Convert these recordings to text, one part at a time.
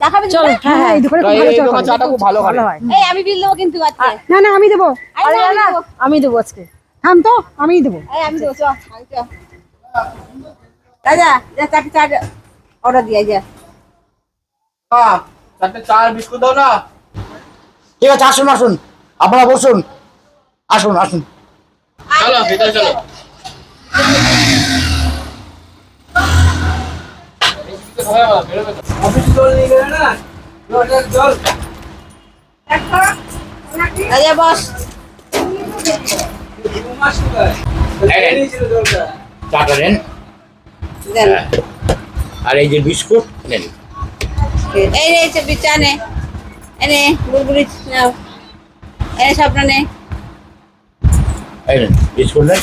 দেখাবে চলো হ্যাঁ এই দোকানে খুব ভালো চা দোকান চাটা খুব ভালো হয়। এই আমি বিল দেবো কিন্তু আজকে। না না আমি দেবো। আরে না, না আমি দেবো আজকে। থাম তো আমিই দেবো। এই আমি দেবো, চ আগে চ। রাজা যা চারটে চা অর্ডার দিয়ে যা। চারটে চা আর বিস্কুট দাও না। ঠিক আছে, আসুন আসুন, আপনারা বসুন, আসুন আসুন। চলো ভিতরে চলো। অফিস জল নিয়ে গেলে না, জল রাজা বস। টাকা নেন, দেন। আর এই যে বিস্কুট নেন। এই রে চা চা নে। এনে বুলবুলি নাও। এনে স্বপ্ন নে। এই নেন বিস্কুট নেন।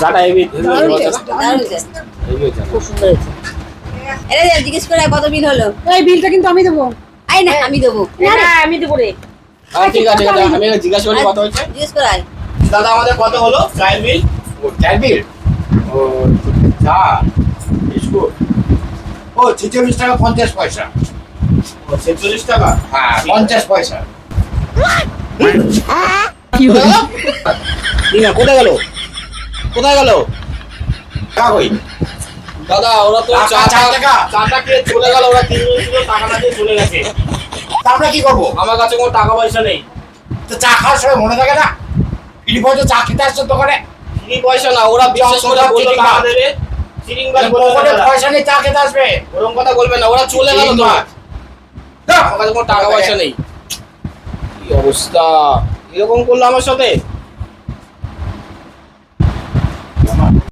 চাটা হেভি দারুণ টেস্ট, দারুণ টেস্ট। খুব সুন্দর হয়েছে। এরে যা জিজ্ঞেস করে কত বিল হলো। এই বিলটা কিন্তু আমি দেবো। আই না আমি দেবো। না আমি দেবো রে। ঠিক আছে আমি জিজ্ঞাসা করি কত হয়েছে। জিজ্ঞেস করে আয়। দাদা আমাদের কত হলো চায়ের বিল? ও চার বিল, ও চা বিস্কুট, ও 46 টাকা 50 পয়সা। 46 টাকা। হ্যাঁ 50 পয়সা। কোথায় গেল? কোথায় গেল? টাকা কই? দাদা ওরা তো টাকা, চার টাকা। চাটা খেয়ে চলে গেল, ওরা 3 মিনিট ছিল টাকা না দিয়ে চলে গেছে। তা আমরা কি করবো? আমার কাছে কোনো টাকা পয়সা নেই। তো চা খাওয়ার সময় মনে থাকে না? ফ্রি পয়সা চা খেতে আসছো দোকানে? ফ্রি পয়সা না, ওরা বিশ্বাস করে চল, বললো চিটিং টাকা মাছ। দেবে। চিটিং বাজ বলবে দোকানে না। পয়সা নেই, চা খেতে আসবে? ওরকম কথা বলবে না, ওরা চলে গেল তো। না, আমার কাছে কোনো টাকা পয়সা নেই। কি অবস্থা, এরকম করলো আমার সাথে।